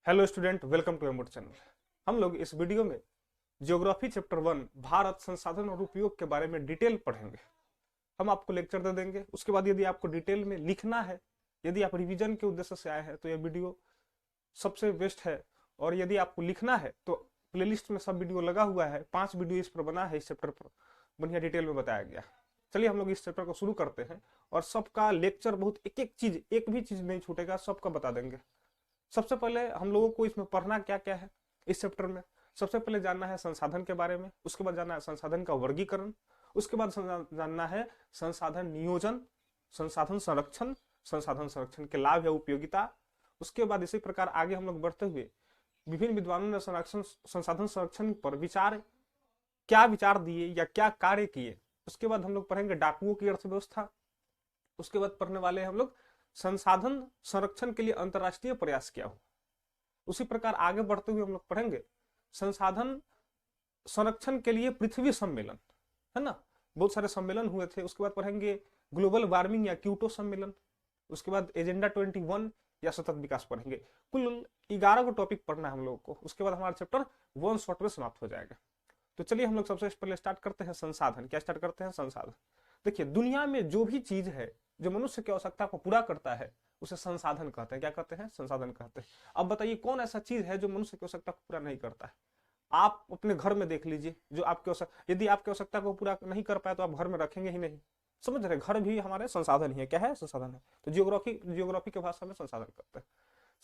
Hello student, welcome to एमोट channel. हम लोग इस वीडियो में ज्योग्राफी चैप्टर 1 भारत संसाधन और उपयोग के बारे में डिटेल पढ़ेंगे। हम आपको लेक्चर दे देंगे। उसके बाद यदि आपको डिटेल में लिखना है, यदि आप रिवीजन के उद्देश्य से आए हैं तो यह वीडियो सबसे बेस्ट है। और यदि आपको लिखना है तो प्लेलिस्ट में सब वीडियो लगा हुआ है, 5 वीडियो इस पर बना है, इस चैप्टर पर बढ़िया डिटेल में बताया गया। चलिए हम लोग इस चैप्टर को शुरू करते हैं और सबका लेक्चर बहुत एक भी चीज नहीं छूटेगा, सबका बता देंगे। सबसे पहले हम लोगों को इसमें पढ़ना क्या क्या है इस चैप्टर में। सबसे पहले जानना है संसाधन के बारे में, उसके बाद जानना है संसाधन का वर्गीकरण, उसके बाद जानना है संसाधन नियोजन, संसाधन संरक्षण के लाभ या उपयोगिता। उसके बाद इसी प्रकार आगे हम लोग बढ़ते हुए विभिन्न विद्वानों ने संसाधन संरक्षण पर क्या विचार दिए या क्या कार्य किए। उसके बाद हम लोग पढ़ेंगे डाकुओं की अर्थव्यवस्था। उसके बाद पढ़ने वाले हम लोग संसाधन संरक्षण के लिए अंतरराष्ट्रीय प्रयास क्या हो। उसी प्रकार आगे बढ़ते हुए हम लोग पढ़ेंगे संसाधन संरक्षण के लिए पृथ्वी सम्मेलन, है ना, बहुत सारे सम्मेलन हुए थे। उसके बाद पढ़ेंगे ग्लोबल वार्मिंग या क्योटो सम्मेलन। उसके बाद एजेंडा 21 या सतत विकास पढ़ेंगे। कुल 11 को टॉपिक पढ़ना है हम लोगों को। उसके बाद हमारा चैप्टर 1 शॉर्ट में समाप्त हो जाएगा। तो चलिए हम लोग सबसे पहले स्टार्ट करते हैं संसाधन। क्या स्टार्ट करते हैं? संसाधन। देखिए, दुनिया में जो भी चीज है जो मनुष्य की आवश्यकता को पूरा करता है उसे संसाधन कहते हैं। क्या कहते हैं? संसाधन कहते हैं। अब बताइए कौन ऐसा चीज है जो मनुष्य की आवश्यकता को पूरा नहीं करता है? आप अपने घर में देख लीजिए, जो आपकी आवश्यकता, यदि आपकी आवश्यकता को पूरा नहीं कर पाए तो आप घर में रखेंगे ही नहीं। समझ रहे? घर भी हमारे संसाधन ही है। क्या है? संसाधन है। तो जियोग्राफी के भाषा में संसाधन करते हैं।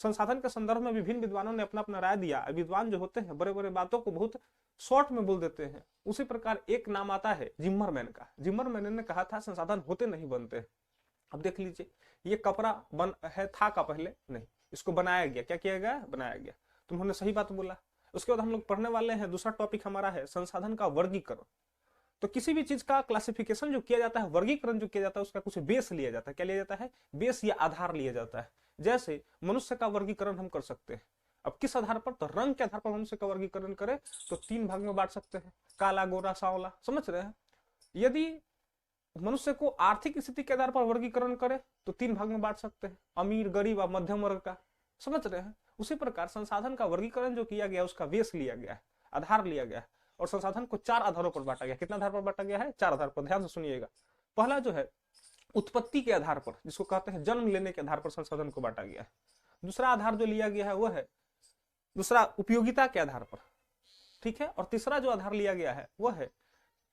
संसाधन के संदर्भ में विभिन्न विद्वानों ने अपना अपना राय दिया। विद्वान जो होते हैं बड़े बड़े बातों को बहुत शॉर्ट में बोल देते हैं। उसी प्रकार एक नाम आता है जिम्मरमैन का। जिम्मरमैन ने कहा था संसाधन होते नहीं बनते। अब देख लीजिए, ये कपड़ा बन है था का पहले नहीं, इसको बनाया गया। क्या किया गया? बनाया गया। तो उन्होंने सही बात बोला। उसके बाद हम लोग पढ़ने वाले हैं, दूसरा टॉपिक हमारा है संसाधन का वर्गीकरण। तो किसी भी चीज का क्लासिफिकेशन जो किया जाता है, वर्गीकरण जो किया जाता है, उसका कुछ बेस लिया जाता है। क्या लिया जाता है? बेस या आधार लिया जाता है। जैसे मनुष्य का वर्गीकरण हम कर सकते हैं। अब किस आधार पर? तो रंग के आधार पर मनुष्य का वर्गीकरण करें तो 3 भाग में बांट सकते हैं, काला, गोरा, सांवला। समझ रहे हैं? यदि मनुष्य को आर्थिक स्थिति के आधार पर वर्गीकरण करे तो 3 भाग में बांट सकते हैं, अमीर, गरीब और मध्यम वर्ग का। समझ रहे हैं? उसी प्रकार संसाधन का वर्गीकरण जो किया गया उसका बेस लिया गया है, आधार लिया गया है। और संसाधन को 4 आधारों पर बांटा गया। कितना आधार पर बांटा गया है? 4 आधार पर। ध्यान से सुनिएगा। पहला जो है उत्पत्ति के आधार पर, जिसको कहते हैं जन्म लेने के आधार पर संसाधन को बांटा गया है। दूसरा आधार जो लिया गया है वह है दूसरा उपयोगिता के आधार पर, ठीक है। और तीसरा जो आधार लिया गया है वह है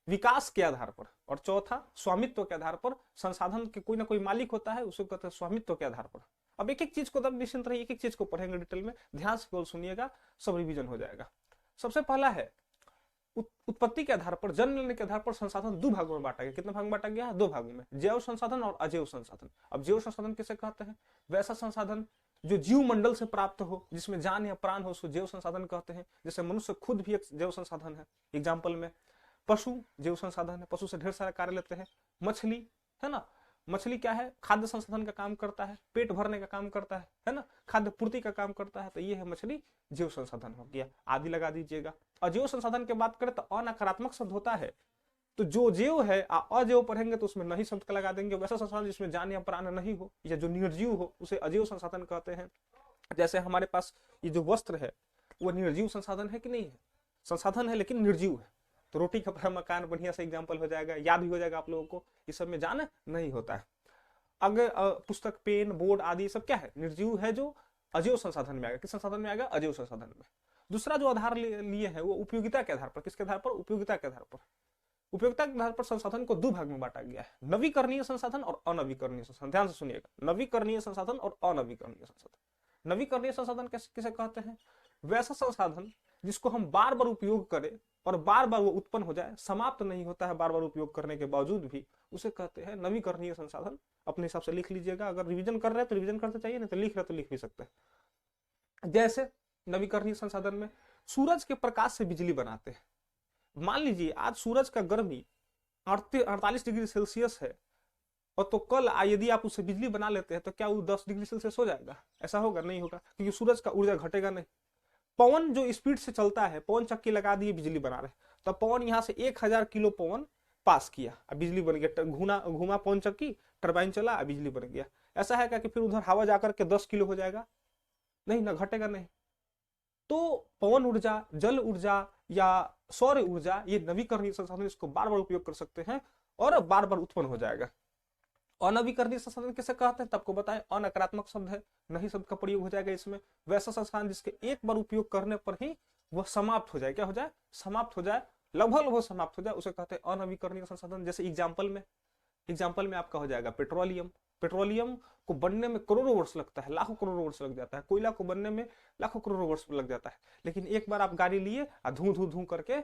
विकास के आधार पर। और चौथा स्वामित्व के आधार पर। संसाधन के कोई ना कोई मालिक होता है, उसको कहते हैं स्वामित्व के आधार पर। अब एक एक चीज को तब निश्चिंत रहिए, एक एक चीज को पढ़ेंगे डिटेल में, ध्यान से केवल सुनिएगा, सब रिवीजन हो जाएगा। सबसे पहला है उत्पत्ति के आधार पर, जन्म लेने के आधार पर संसाधन 2 भागों में बांटा गया। कितने भाग में बांटा गया है? 2 भागों में, जैव संसाधन और अजैव संसाधन। अब जैव संसाधन किसे कहते हैं? वैसा संसाधन जो जीव मंडल से प्राप्त हो, जिसमें जान या प्राण हो, उसको जैव संसाधन कहते हैं। जैसे मनुष्य खुद भी एक जैव संसाधन है। एग्जाम्पल में पशु जैव संसाधन है, पशु से ढेर सारा कार्य लेते हैं। मछली है ना, मछली क्या है? खाद्य संसाधन का काम करता है, पेट भरने का काम करता है ना, खाद्य पूर्ति का काम करता है। तो ये है मछली, जैव संसाधन हो गया। आदि लगा दीजिएगा। अजैव संसाधन की बात करें तो अनकारात्मक शब्द होता है, तो जो जैव है अजैव पढ़ेंगे तो उसमें नहीं शब्द का लगा देंगे। वैसा संसाधन जिसमें जान या प्राण नहीं हो या जो निर्जीव हो उसे अजैव संसाधन कहते हैं। जैसे हमारे पास ये जो वस्त्र है वो निर्जीव संसाधन है कि नहीं है? संसाधन है लेकिन निर्जीव है। तो रोटी का बड़ा मकान बढ़िया से एग्जाम्पल हो जाएगा, याद भी हो जाएगा आप लोगों को। इस सब में जान नहीं होता है। अगर पुस्तक, पेन, बोर्ड आदि सब क्या है? निर्जीव है, जो अजैव संसाधन में आएगा। किस संसाधन में आएगा? अजैव संसाधन में। दूसरा जो आधार लिए है वो उपयोगिता के आधार पर। किसके आधार पर? उपयोगिता के आधार पर। उपयोगिता के आधार पर संसाधन को 2 भाग में बांटा गया है, नवीकरणीय संसाधन और अनवीकरणीय संसाधन। ध्यान से सुनिएगा, नवीकरणीय संसाधन और अनवीकरणीय संसाधन। नवीकरणीय संसाधन किसे कहते हैं? वैसा संसाधन जिसको हम बार बार उपयोग करें और बार बार वो उत्पन्न हो जाए, समाप्त नहीं होता है बार बार उपयोग करने के बावजूद भी, उसे कहते हैं नवीकरणीय संसाधन। अपने हिसाब से लिख लीजिएगा। अगर रिवीजन कर रहे हैं तो रिवीजन करते चाहिए, नहीं तो लिख रहे तो लिख भी सकते हैं। जैसे नवीकरणीय संसाधन में सूरज के प्रकाश से बिजली बनाते हैं। मान लीजिए आज सूरज का गर्मी 48 डिग्री सेल्सियस है, और तो कल यदि आप उससे बिजली बना लेते हैं तो क्या वो 10 डिग्री सेल्सियस हो जाएगा? ऐसा होगा? नहीं होगा, क्योंकि सूरज का ऊर्जा घटेगा नहीं। पवन जो स्पीड से चलता है, पवन चक्की लगा दिए, बिजली बना रहे, तो पवन यहाँ से 1000 किलो पवन पास किया, अब बिजली बन गया। घूमा पवन चक्की, टरबाइन चला, बिजली बन गया। ऐसा है क्या कि फिर उधर हवा जाकर के 10 किलो हो जाएगा? नहीं ना, घटेगा नहीं। तो पवन ऊर्जा, जल ऊर्जा या सौर ऊर्जा, ये नवीकरणीय संसाधन, इसको बार बार उपयोग कर सकते हैं और बार बार उत्पन्न हो जाएगा। अनवीकरणीय संसाधन किसे कहते हैं, तब को बताएं, अनकारात्मक शब्द है, नहीं शब्द का प्रयोग हो जाएगा इसमें। वैसा संसाधन जिसके एक बार उपयोग करने पर ही वह समाप्त हो जाए, क्या हो जाए, समाप्त हो जाए, लगभग समाप्त हो जाए, उसे कहते हैं अनवीकरणीय संसाधन। जैसे एग्जाम्पल में आपका हो जाएगा पेट्रोलियम। पेट्रोलियम को बनने में करोड़ों वर्ष लगता है, लाखों करोड़ों वर्ष लग जाता है। कोयला को बनने में लाखों करोड़ों वर्ष लग जाता है, लेकिन एक बार आप गाड़ी लिए और धू करके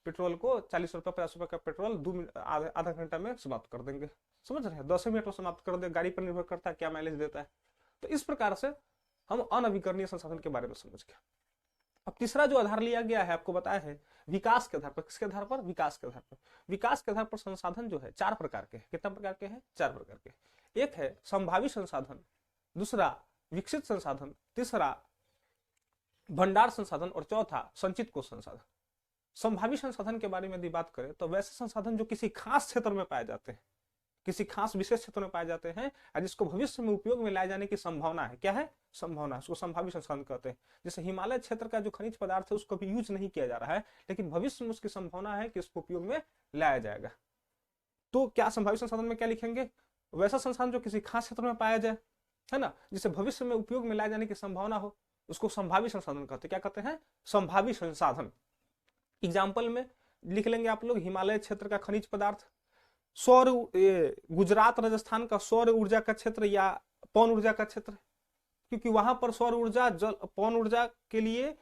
पेट्रोल को 40 रुपए 50 रुपए का पेट्रोल आधा घंटा में समाप्त कर देंगे। समझ रहे हैं, 10 मिनट में समाप्त कर दे। गाड़ी पर निर्भर करता है क्या माइलेज देता है। तो इस प्रकार से हम अनवीकरणीय संसाधन के बारे में समझ गए। अब तीसरा जो आधार लिया गया है, आपको बताया है, विकास के आधार पर। किसके आधार पर, विकास के आधार पर। विकास के आधार पर संसाधन जो है 4 प्रकार के हैं। कितना प्रकार के हैं, 4 प्रकार के। एक है संभावी संसाधन, दूसरा विकसित संसाधन, तीसरा भंडार संसाधन और चौथा संचित कोष संसाधन। संभावी संसाधन के बारे में यदि बात करें तो वैसे संसाधन जो किसी खास क्षेत्र में पाए जाते हैं, किसी खास विशेष क्षेत्र में पाए जाते हैं और जिसको भविष्य में उपयोग में लाए जाने की संभावना है। क्या है, संभावना, उसको संभावी संसाधन कहते हैं। जैसे हिमालय क्षेत्र का जो खनिज पदार्थ है उसको भी यूज नहीं किया जा रहा है, लेकिन भविष्य में उसकी संभावना है कि उसको उपयोग में लाया जाएगा। तो क्या संभावित संसाधन में क्या लिखेंगे, वैसा संसाधन जो किसी खास क्षेत्र में पाया जाए, है ना, जिसे भविष्य में उपयोग में लाए जाने की संभावना हो, उसको संभावी संसाधन कहते हैं। क्या कहते हैं, संभावी संसाधन। एग्जाम्पल में लिख लेंगे आप लोग, हिमालय क्षेत्र का खनिज पदार्थ, सौर, गुजरात राजस्थान का सौर ऊर्जा का क्षेत्र या पवन ऊर्जा का क्षेत्र, क्योंकि वहां पर सौर ऊर्जा, पवन ऊर्जा के लिए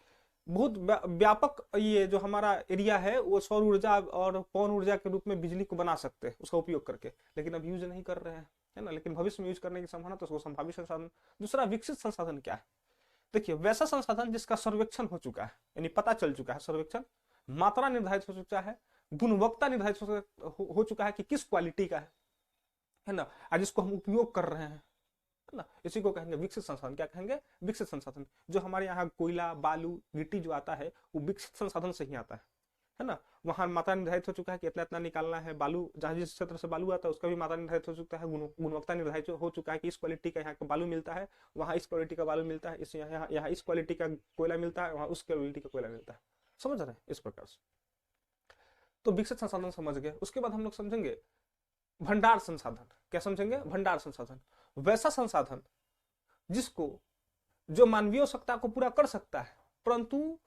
बहुत व्यापक ये जो हमारा एरिया है वो सौर ऊर्जा और पवन ऊर्जा के रूप में बिजली को बना सकते हैं उसका उपयोग करके, लेकिन अब यूज नहीं कर रहे हैं, है ना, लेकिन भविष्य में यूज करने की संभावना, तो उसको संभावित संसाधन। दूसरा विकसित संसाधन क्या है, देखिए वैसा संसाधन जिसका सर्वेक्षण हो चुका है, यानी पता चल चुका है, सर्वेक्षण, मात्रा निर्धारित हो चुका है, गुणवत्ता निर्धारित हो चुका है कि किस क्वालिटी का है ना, आज जिसको हम उपयोग कर रहे हैं, है ना, इसी को कहेंगे विकसित संसाधन। क्या कहेंगे, विकसित संसाधन। जो हमारे यहाँ कोयला, बालू, गिट्टी जो आता है वो विकसित संसाधन से ही आता है ना। वहां मात्रा निर्धारित हो चुका है कि इतना इतना निकालना है। बालू, जहां जिस क्षेत्र से बालू आता है उसका भी मात्रा निर्धारित हो चुका है, गुणवत्ता निर्धारित हो चुका है कि इस क्वालिटी का यहाँ का बालू मिलता है, वहां इस क्वालिटी का बालू मिलता है, इस यहाँ इस क्वालिटी का कोयला मिलता है, वहां उस क्वालिटी का कोयला मिलता है। समझ रहे हैं, इस प्रकार से। तो विकसित संसाधन समझ गए। उसके बाद हम लोग समझेंगे भंडार संसाधन। क्या समझेंगे, भंडार संसाधन, वैसा संसाधन जिसको, जो मानवीय आवश्यकता को पूरा कर सकता है, परंतु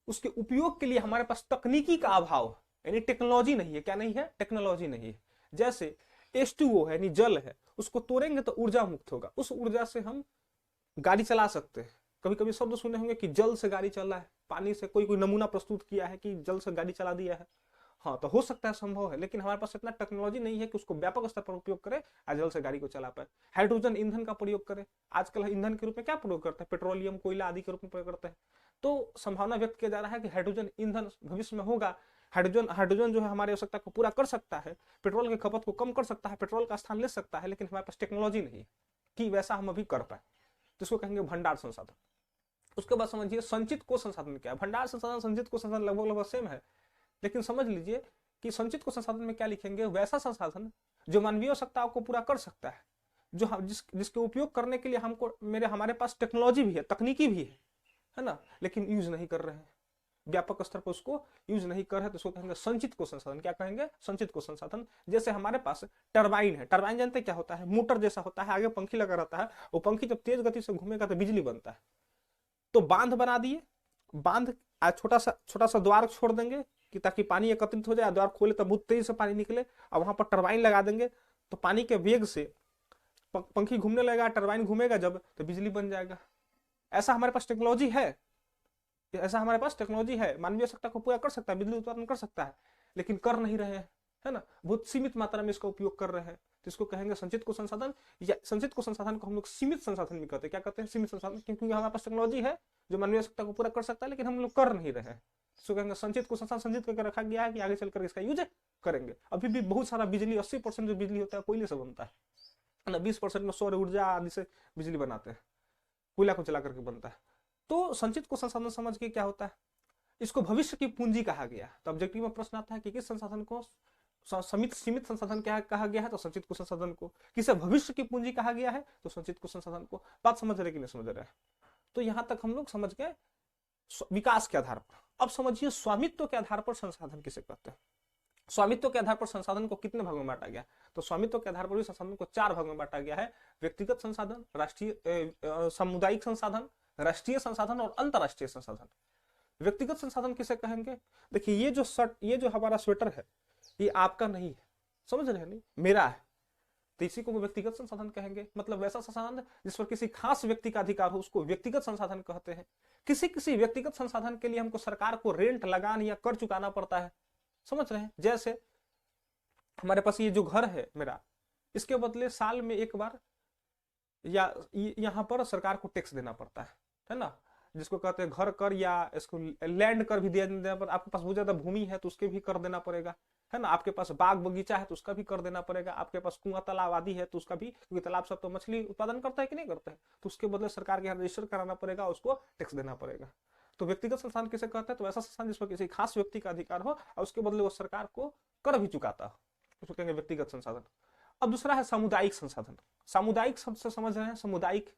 उसके उपयोग के लिए हमारे पास तकनीकी का अभाव है, यानी टेक्नोलॉजी नहीं है। क्या नहीं है, टेक्नोलॉजी नहीं है। जैसे H2O है, यानी जल है, उसको तोड़ेंगे तो ऊर्जा मुक्त होगा, उस ऊर्जा से हम गाड़ी चला सकते हैं। कभी कभी शब्द सुने होंगे कि जल से गाड़ी चल रहा है, पानी से कोई नमूना प्रस्तुत किया है कि जल से गाड़ी चला दिया है। हाँ, तो हो सकता है, संभव है, लेकिन हमारे पास इतना टेक्नोलॉजी नहीं है कि उसको व्यापक स्तर पर उपयोग करें और जल से गाड़ी को चला पाए। हाइड्रोजन ईंधन का प्रयोग करें, आजकल ईंधन के रूप में क्या प्रयोग करते हैं, पेट्रोलियम, कोयला आदि के रूप में प्रयोग करते हैं। तो संभावना व्यक्त किया जा रहा है कि हाइड्रोजन ईंधन भविष्य में होगा। हाइड्रोजन जो है हमारी आवश्यकता को पूरा कर सकता है, पेट्रोल की खपत को कम कर सकता है, पेट्रोल का स्थान ले सकता है, लेकिन हमारे पास टेक्नोलॉजी नहीं है कि वैसा हम अभी कर पाए। तो इसको कहेंगे भंडार संसाधन। उसके बाद समझिए संचित कोष संसाधन क्या है। भंडार संसाधन, संचित कोष संसाधन लगभग सेम है, लेकिन समझ लीजिए कि संचित कोष संसाधन में क्या लिखेंगे, वैसा संसाधन जो मानवीय आवश्यकताओं को पूरा कर सकता है, जो जिसके उपयोग करने के लिए हमारे पास टेक्नोलॉजी भी है, तकनीकी भी है ना, लेकिन यूज नहीं कर रहे हैं, व्यापक स्तर पर उसको यूज नहीं कर रहे, तो उसको कहेंगे संचित कोष संसाधन। क्या कहेंगे, संचित कोष संसाधन। जैसे हमारे पास टरबाइन है, टरबाइन जानते क्या होता है, मोटर जैसा होता है, आगे पंखी लगा रहता है, वो पंखी जब तेज गति से घूमेगा तो बिजली बनता है। तो बांध बना दिए, बांध छोटा सा द्वार छोड़ देंगे कि ताकि पानी एकत्रित हो जाए, द्वार खोले तो बहुत तेजी से पानी निकले, और वहां पर टरबाइन लगा देंगे तो पानी के वेग से पंखी घूमने लगेगा, टरबाइन घूमेगा जब, तो बिजली बन जाएगा। ऐसा हमारे पास टेक्नोलॉजी है, मानवीय आवश्यकता को पूरा कर सकता है, बिजली उत्पादन कर सकता है, लेकिन कर नहीं रहे हैं, है ना, बहुत सीमित मात्रा में इसका उपयोग कर रहे हैं। तो इसको कहेंगे संचित कोष संसाधन, या संचित कोष संसाधन को हम लोग सीमित संसाधन भी कहते हैं। क्या कहते हैं, सीमित संसाधन, क्योंकि हमारे पास टेक्नोलॉजी है जो मानवीय आवश्यकता को पूरा कर सकता है, लेकिन हम लोग कर नहीं रहे हैं। इसको कहेंगे संचित कोष संसाधन, संचित करके रखा गया है कि आगे चलकर इसका यूज करेंगे। अभी भी बहुत सारा बिजली, 80% जो बिजली होता है कोयले से बनता है ना, 20% में सौर ऊर्जा आदि से बिजली बनाते हैं, कोयला को जला करके बनता है। तो संचित कोष संसाधन समझ के क्या होता है, इसको भविष्य की पूंजी कहा गया। तो ऑब्जेक्टिव में प्रश्न आता है कि किस संसाधन को सीमित संसाधन क्या कहा गया है, तो संचित कोष संसाधन को। किसे भविष्य की पूंजी कहा गया है, तो संचित कोष संसाधन को। बात समझ रहे कि नहीं समझ रहे हैं। तो यहां तक हम लोग समझ गए विकास के आधार पर। अब समझिए स्वामित्व के आधार पर संसाधन किसे कहते हैं। स्वामित्व के आधार पर संसाधन को कितने भागों में बांटा गया, तो स्वामित्व के आधार पर भी संसाधन को 4 भागों में बांटा गया है। व्यक्तिगत संसाधन, राष्ट्रीय सामुदायिक संसाधन, राष्ट्रीय संसाधन और अंतरराष्ट्रीय संसाधन। व्यक्तिगत संसाधन किसे कहेंगे, देखिए ये जो हमारा स्वेटर है ये आपका नहीं है, समझ रहे हैं, नहीं मेरा है, तो इसी को व्यक्तिगत संसाधन कहेंगे। मतलब वैसा संसाधन जिस पर किसी खास व्यक्ति का अधिकार हो उसको व्यक्तिगत संसाधन कहते हैं। किसी व्यक्तिगत संसाधन के लिए हमको सरकार को रेंट, लगान या कर चुकाना पड़ता है, समझ रहे हैं। जैसे हमारे पास ये जो घर है मेरा, इसके बदले साल में एक बार या यहाँ पर सरकार को टैक्स देना पड़ता है ना, जिसको कहते हैं घर कर, या इसको लैंड कर भी देना पर। आपके पास बहुत ज्यादा भूमि है तो उसके भी कर देना पड़ेगा, है ना। आपके पास बाग बगीचा है तो उसका भी कर देना पड़ेगा। आपके पास कुआं तालाब आदि है तो उसका भी, क्योंकि तालाब सब तो मछली उत्पादन करता है कि नहीं करता है, तो उसके बदले सरकार के यहाँ रजिस्टर कराना पड़ेगा, उसको टैक्स देना पड़ेगा। तो व्यक्तिगत संस्थान किसे कहते हैं, तो ऐसा संस्थान जिस पर किसी खास व्यक्ति का अधिकार हो और उसके बदले वो सरकार को कर भी चुकाता हो, उसको कहेंगे व्यक्तिगत संसाधन। अब दूसरा है सामुदायिक संसाधन। सामुदायिक शब्द से समझ रहे हैं, सामुदायिक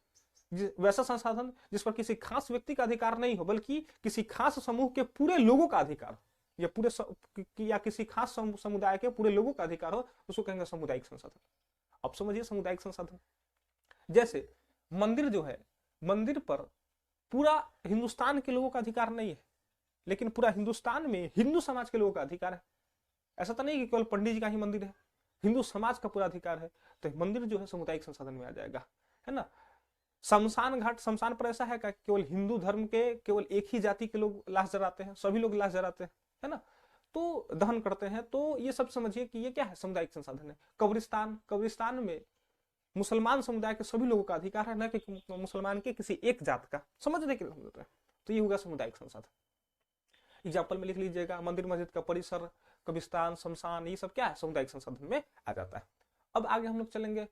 वैसा संसाधन जिस पर किसी खास व्यक्ति का अधिकार नहीं हो बल्कि किसी खास समूह के पूरे लोगों का अधिकार हो, या किसी खास समुदाय के पूरे लोगों का अधिकार हो, उसको कहेंगे सामुदायिक संसाधन। अब समझिए सामुदायिक संसाधन, जैसे मंदिर जो है, मंदिर पर पूरा हिंदुस्तान के लोगों का अधिकार नहीं है, लेकिन पूरा हिंदुस्तान में हिंदू समाज के लोगों का अधिकार है। ऐसा तो नहीं कि केवल पंडित जी का ही मंदिर है, हिंदू समाज का पूरा अधिकार है, तो मंदिर जो है सामुदायिक संसाधन में आ जाएगा, है ना। शमशान घाट, शमशान पर ऐसा है क्या केवल हिंदू धर्म के केवल एक ही जाति के लोग लाश जलाते हैं, सभी लोग लाश जलाते हैं, है ना, तो दहन करते हैं। तो ये सब समझिए कि ये क्या है, सामुदायिक संसाधन है। कब्रिस्तान में मुसलमान समुदाय के सभी लोगों का अधिकार है, न कि मुसलमान के किसी एक जात का, समझने के लिए समझते हैं। तो ये होगा सामुदायिक संसाधन। एग्जाम्पल में लिख लीजिएगा, मंदिर मस्जिद का परिसर, कब्रिस्तान, शमशान, ये सब क्या है, सामुदायिक संसाधन में आ जाता है। अब आगे हम लोग चलेंगे,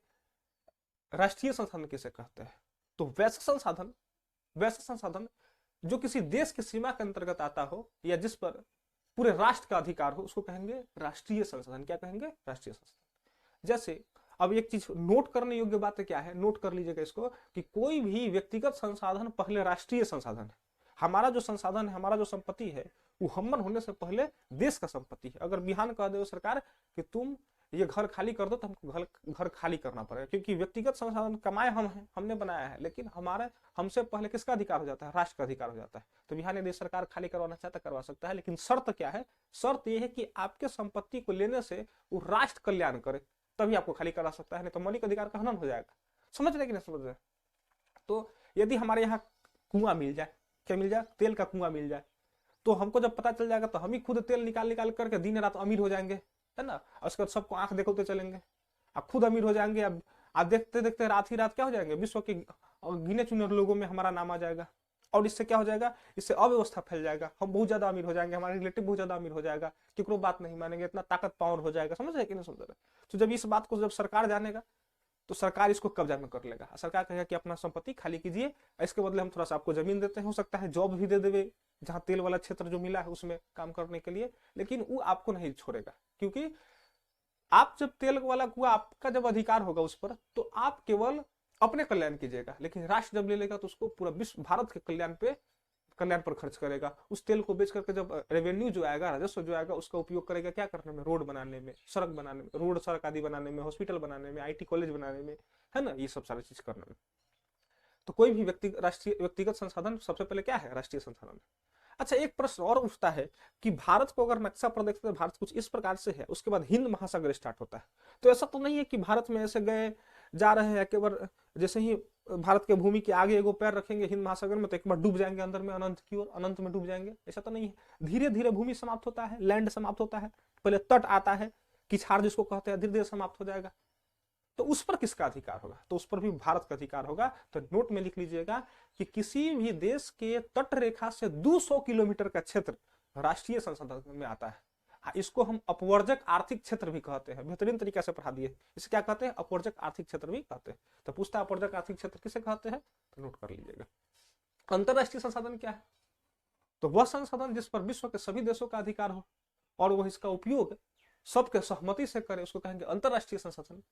राष्ट्रीय संसाधन किसे कहते हैं, तो वैसा संसाधन जो किसी देश की सीमा के अंतर्गत आता हो या जिस पर पूरे राष्ट्र का अधिकार हो, उसको कहेंगे राष्ट्रीय संसाधन। क्या कहेंगे, राष्ट्रीय संसाधन। जैसे अब एक चीज नोट करने योग्य बात क्या है, नोट कर लीजिएगा इसको, कि कोई भी व्यक्तिगत संसाधन पहले राष्ट्रीय संसाधन है। हमारा जो संसाधन है, हमारा जो संपत्ति है, वो हमन होने से पहले देश का संपत्ति है। अगर बिहान कह दे सरकार कि तुम ये घर खाली कर दो, तो हमको घर खाली करना पड़ेगा, क्योंकि व्यक्तिगत संसाधन कमाए हम हैं, हमने बनाया है, लेकिन हमसे पहले किसका अधिकार हो जाता है, राष्ट्र का अधिकार हो जाता है। तो बिहान यदि सरकार खाली करवाना चाहता करवा सकता है, लेकिन शर्त क्या है, शर्त यह है कि आपके संपत्ति को लेने से वो राष्ट्र कल्याण करे, तभी आपको खाली करा सकता है, नहीं तो मौलिक अधिकार का हनन हो जाएगा। समझ रहे कि नहीं समझ रहे। तो यदि हमारे यहाँ कुआं मिल जाए, क्या मिल जाए, तेल का कुआं मिल जाए, तो हमको जब पता चल जाएगा तो हम ही खुद तेल निकाल निकाल करके दिन रात अमीर हो जाएंगे, है ना। उसके बाद सबको आंख देखते चलेंगे, आप खुद अमीर हो जाएंगे। अब आप देखते देखते रात ही रात क्या हो जाएंगे, विश्व के गिने चुने लोगों में हमारा नाम आ जाएगा। और इससे क्या हो जाएगा, इससे अव्यवस्था फैल जाएगा, हम बहुत ज्यादा अमीर हो जाएंगे, हमारे रिलेटिव बहुत ज्यादा अमीर हो जाएगा, केकरो बात नहीं मानेंगे, इतना ताकत पावर हो जाएगा। समझ रहे कि नहीं समझ रहे। तो जब इस बात को जब सरकार जानेगा तो सरकार इसको कब्जा में कर लेगा। सरकार कहेगा कि अपना संपत्ति खाली कीजिए, इसके बदले हम थोड़ा सा आपको जमीन देते हैं, हो सकता है जॉब भी दे देवे जहां तेल वाला क्षेत्र जो मिला है उसमें काम करने के लिए, लेकिन वो आपको नहीं छोड़ेगा, क्योंकि आप जब तेल वाला कुआ आपका जब अधिकार होगा उस पर, तो आप केवल अपने कल्याण कीजिएगा, लेकिन राष्ट्र जब ले लेगा तो उसको पूरा विश्व भारत के कल्याण पर खर्च करेगा। उस तेल को बेच करके जब रेवेन्यू जो आएगा, राजस्व जो आएगा, उसका उपयोग करेगा क्या करने में, रोड बनाने में, सड़क बनाने में, रोड सड़क आदि बनाने में, हॉस्पिटल बनाने में, IT कॉलेज बनाने में, है ना, ये सब सारी चीज करने में। तो कोई भी व्यक्तिगत संसाधन सबसे पहले क्या है, राष्ट्रीय संसाधन। अच्छा, एक प्रश्न और उठता है कि भारत को अगर नक्शा पर देखते हैं, भारत कुछ इस प्रकार से है, उसके बाद हिंद महासागर स्टार्ट होता है। तो ऐसा तो नहीं है कि भारत में ऐसे गए जा रहे हैं, केवल जैसे ही भारत के भूमि के आगे एगो पैर रखेंगे हिंद महासागर में तो एक बार डूब जाएंगे अंदर में, अनंत की ओर, अनंत में डूब जाएंगे, ऐसा तो नहीं है। धीरे धीरे भूमि समाप्त होता है, लैंड समाप्त होता है, पहले तट आता है, किछाड़ जिसको कहते हैं, धीरे धीरे समाप्त हो जाएगा। तो उस पर किसका अधिकार होगा, तो उस पर भी भारत का अधिकार होगा। तो नोट में लिख लीजिएगा कि किसी भी देश के तट रेखा से 200 किलोमीटर का क्षेत्र राष्ट्रीय संसाधन में आता है। इसको हम अपवर्जक आर्थिक क्षेत्र भी कहते हैं, बेहतरीन तरीके से पढ़ा दिए। इसे क्या कहते हैं, अपवर्जक आर्थिक क्षेत्र भी कहते हैं। तो पूछता अपवर्जक आर्थिक क्षेत्र किसे कहते हैं, तो नोट कर लीजिएगा। अंतरराष्ट्रीय संसाधन क्या है, तो वह संसाधन जिस पर विश्व के सभी देशों का अधिकार हो और वह इसका उपयोग सबके सहमति से करे, उसको कहेंगे अंतरराष्ट्रीय संसाधन।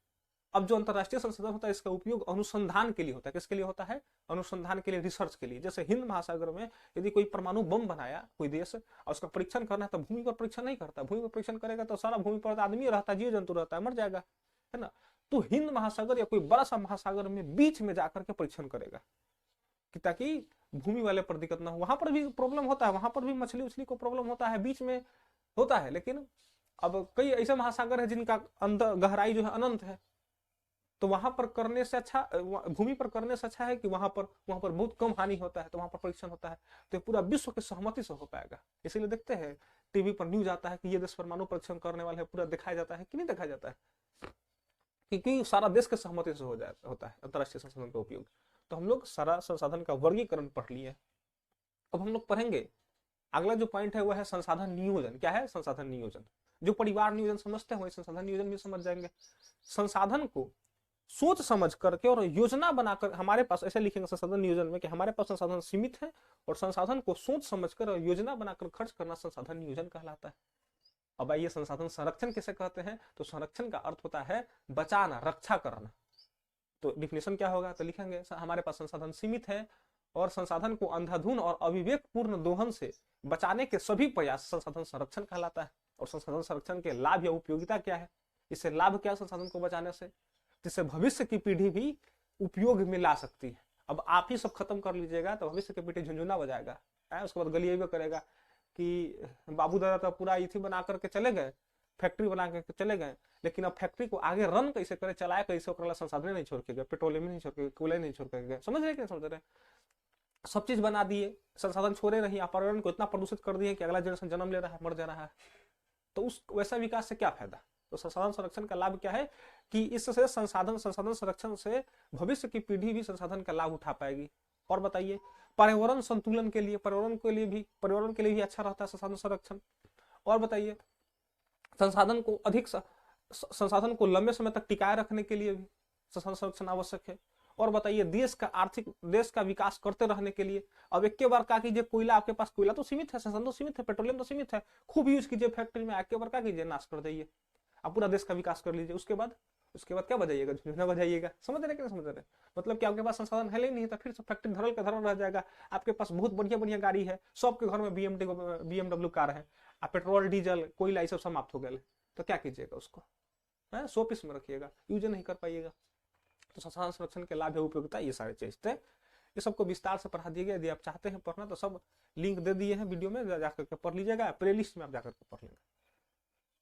अब जो अंतरराष्ट्रीय संसाधन होता है इसका उपयोग अनुसंधान के लिए होता है। किसके लिए होता है? अनुसंधान के लिए, रिसर्च के लिए। जैसे हिंद महासागर में यदि कोई परमाणु बम बनाया कोई देश और उसका परीक्षण करना है तो भूमि पर परीक्षण नहीं करता। भूमि पर परीक्षण करेगा तो सारा भूमि पर आदमी रहता है, जीव जंतु रहता है, मर जाएगा, है ना। तो हिंद महासागर या कोई बड़ा सा महासागर में बीच में जाकर के परीक्षण करेगा कि ताकि भूमि वाले पर दिक्कत ना हो। वहां पर भी प्रॉब्लम होता है, वहां पर भी मछली उछली को प्रॉब्लम होता है, बीच में होता है। लेकिन अब कई ऐसे महासागर है जिनका अंदर गहराई जो है अनंत है, तो वहां पर करने से अच्छा, भूमि पर करने से अच्छा है कि वहां पर बहुत कम हानि होता है, तो वहां पर परीक्षण होता है, तो पूरा विश्व की सहमति से हो पाएगा। इसीलिए देखते हैं टीवी पर न्यूज आता है कि ये देश परमाणु परीक्षण करने वाले है, पूरा दिखाया जाता है कि नहीं दिखाया जाता है, क्योंकि सारा देश के सहमति से हो जाता होता है अंतरराष्ट्रीय संसाधन का उपयोग। तो हम लोग सारा संसाधन का वर्गीकरण पढ़ लिए। अब हम लोग पढ़ेंगे अगला जो पॉइंट है वह है संसाधन नियोजन। क्या है? संसाधन नियोजन। जो परिवार नियोजन समझते हैं वही संसाधन नियोजन भी समझ जाएंगे। संसाधन को सोच समझ करके और योजना बनाकर, हमारे पास ऐसे लिखेंगे संसाधन नियोजन में कि हमारे पास संसाधन सीमित है और संसाधन को सोच समझकर और योजना बनाकर खर्च करना संसाधन नियोजन कहलाता है। अब आइए संसाधन संरक्षण किसे कहते हैं? तो संरक्षण का अर्थ होता है बचाना, रक्षा करना। तो डिफिनेशन क्या होगा? तो लिखेंगे हमारे पास संसाधन सीमित है और संसाधन को अंधाधुंध और अविवेकपूर्ण दोहन से बचाने के सभी प्रयास संसाधन संरक्षण कहलाता है। और संसाधन संरक्षण के लाभ या उपयोगिता क्या है? इससे लाभ क्या है संसाधन को बचाने से? जिससे भविष्य की पीढ़ी भी उपयोग में ला सकती है। अब आप ही सब खत्म कर लीजिएगा तो भविष्य की पीढ़ी झुंझुना बजाएगा, उसके बाद गलियाई करेगा कि बाबू दादा तो पूरा इथी बना करके चले गए, फैक्ट्री बना करके चले गए, लेकिन अब फैक्ट्री को आगे रन कैसे करे, चलाए कैसे, संसाधन नहीं छोड़ के गए, पेट्रोलियम नहीं छोड़ के, कोयले नहीं छोड़ के गए। समझ रहे कि समझ रहे? सब चीज बना दिए, संसाधन छोड़े रही, पर्यावरण को इतना प्रदूषित कर दिए कि अगला जनरेशन जन्म ले रहा है, मर जा रहा है। तो उस वैसा विकास से क्या फायदा? तो संसाधन संरक्षण का लाभ क्या है कि इससे संसाधन संरक्षण से भविष्य की पीढ़ी भी संसाधन का लाभ उठा पाएगी। और बताइए पर्यावरण संतुलन के लिए, पर्यावरण के लिए भी अच्छा रहता है संसाधन संरक्षण। और बताइए संसाधन को लंबे समय तक टिकाए रखने के लिए भी संसाधन संरक्षण आवश्यक है। और बताइए देश का विकास करते रहने के लिए, अब एक के बार क्या कीजिए, कोयला आपके पास, कोयला तो सीमित है, संसाधन तो सीमित है, पेट्रोलियम तो सीमित है, खूब यूज कीजिए फैक्ट्री में, एक के बार क्या कीजिए, नाश कर दीजिए, आप पूरा देश का विकास कर लीजिए। उसके बाद क्या बजाइएगा? झुंझुना बजाइएगा। समझ रहे कि नहीं समझ रहे? मतलब कि आपके पास संसाधन है ही नहीं, तो फिर फैक्ट्री धरल का धरल रह जाएगा। आपके पास बहुत बढ़िया बढ़िया गाड़ी है, सबके घर में BMW कार है, आप पेट्रोल डीजल कोयला ये सब समाप्त हो गए, तो क्या कीजिएगा? उसको 100 पीस में रखिएगा, यूज नहीं कर पाइएगा। तो संसाधन संरक्षण के लाभ है, उपयोगिता, ये सारे चीज थे। ये सबको विस्तार से पढ़ा दिया गया। यदि आप चाहते हैं पढ़ना तो सब लिंक दे दिए हैं वीडियो में, जाकर के पढ़ लीजिएगा, प्लेलिस्ट में आप जाकर के पढ़ लेंगे।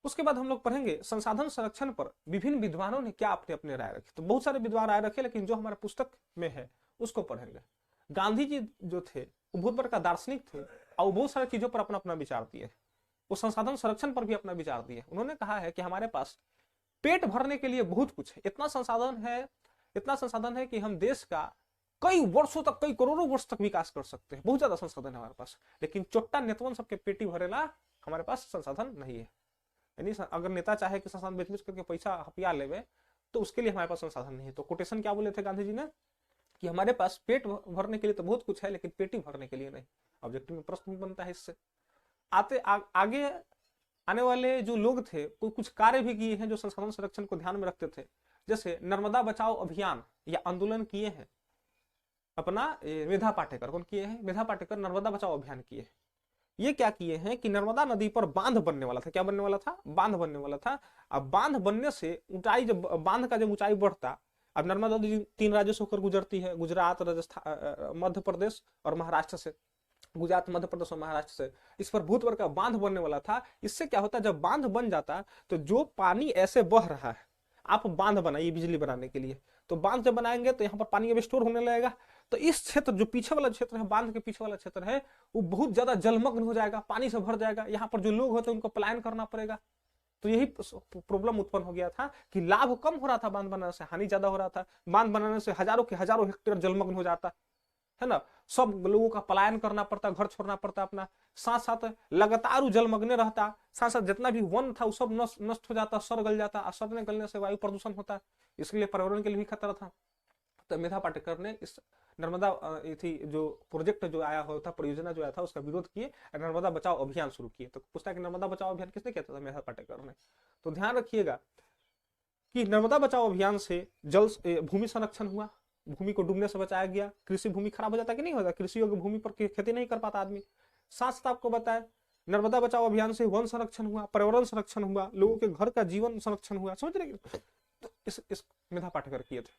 उसके बाद हम लोग पढ़ेंगे संसाधन संरक्षण पर विभिन्न विद्वानों ने क्या अपने राय रखी। तो बहुत सारे विद्वान राय रखे, लेकिन जो हमारे पुस्तक में है उसको पढ़ेंगे। गांधी जी जो थे वो बहुत बड़ा दार्शनिक थे और बहुत सारी चीजों पर अपना अपना विचार दिए। वो संसाधन संरक्षण पर भी अपना विचार दिए। उन्होंने कहा है कि हमारे पास पेट भरने के लिए बहुत कुछ है, इतना संसाधन है कि हम देश का कई वर्षों तक, कई करोड़ों वर्ष तक विकास कर सकते हैं। बहुत ज्यादा संसाधन है हमारे पास, लेकिन चोट्टा नेतवन सबके पेटी भरेला हमारे पास संसाधन नहीं है। यानी अगर नेता चाहे कि संसाधन बेच करके पैसा हपिया लेवे तो उसके लिए हमारे पास संसाधन नहीं है। तो कोटेशन क्या बोले थे गांधी जी ने कि हमारे पास पेट भरने के लिए तो बहुत कुछ है, लेकिन पेटी भरने के लिए नहीं। ऑब्जेक्टिव में प्रश्न बनता है इससे। आगे आने वाले जो लोग थे कुछ कार्य भी किए हैं जो संसाधन संरक्षण को ध्यान में रखते थे। जैसे नर्मदा बचाओ अभियान या आंदोलन किए हैं अपना मेधा पाटेकर। कौन किए हैं? मेधा पाटेकर नर्मदा बचाओ अभियान किए हैं। ये क्या किए हैं कि नर्मदा नदी पर बांध बनने वाला था। क्या बनने वाला था? बांध बनने वाला था। अब बांध बनने से ऊंचाई, जब बांध का जब ऊंचाई बढ़ता, अब नर्मदा नदी 3 राज्यों से होकर गुजरती है, गुजरात, राजस्थान, मध्य प्रदेश और महाराष्ट्र से। गुजरात, मध्य प्रदेश और महाराष्ट्र से इस पर बहुत बड़ा बांध बनने वाला था। इससे क्या होता है, जब बांध बन जाता तो जो पानी ऐसे बह रहा है, आप बांध बनाइए बिजली बनाने के लिए, तो बांध जब बनाएंगे तो यहाँ पर पानी अब स्टोर होने लगेगा। तो इस क्षेत्र, जो पीछे वाला क्षेत्र है, बांध के पीछे वाला क्षेत्र है, वो बहुत ज्यादा जलमग्न हो जाएगा, पानी से भर जाएगा। यहाँ पर जो लोग होते हैं उनको पलायन करना पड़ेगा। तो यही प्रॉब्लम उत्पन्न हो गया था कि लाभ कम हो रहा था बांध बनाने से, हानि ज्यादा हो रहा था। बांध बनाने से हजारों के हजारों हेक्टेयर जलमग्न हो जाता है ना, सब लोगों का पलायन करना पड़ता, घर छोड़ना पड़ता अपना, साथ साथ लगातार जलमग्न रहता, साथ साथ जितना भी वन था वो सब नष्ट हो जाता, सड़ गल जाता। सड़ने गलने से वायु प्रदूषण होता, इसलिए पर्यावरण के लिए भी खतरा था। तो मेधा पाटेकर ने इस नर्मदा थी जो प्रोजेक्ट जो आया हुआ था, परियोजना जो आया था, उसका विरोध किए, नर्मदा बचाओ अभियान शुरू किए। तो पूछता है कि नर्मदा बचाओ अभियान किसने किया था? मेधा पाटेकर ने। तो ध्यान रखिएगा कि नर्मदा बचाओ अभियान से जल भूमि संरक्षण हुआ, भूमि को डूबने से बचाया गया, कृषि भूमि खराब हो जाता है कि नहीं होता, कृषि योग्य भूमि पर खेती नहीं कर पाता आदमी। साथ साथ आपको बताया नर्मदा बचाओ अभियान से वन संरक्षण हुआ, पर्यावरण संरक्षण हुआ, लोगों के घर का जीवन संरक्षण हुआ। समझ रहे? तो इस मेधा पाटकर किए थे।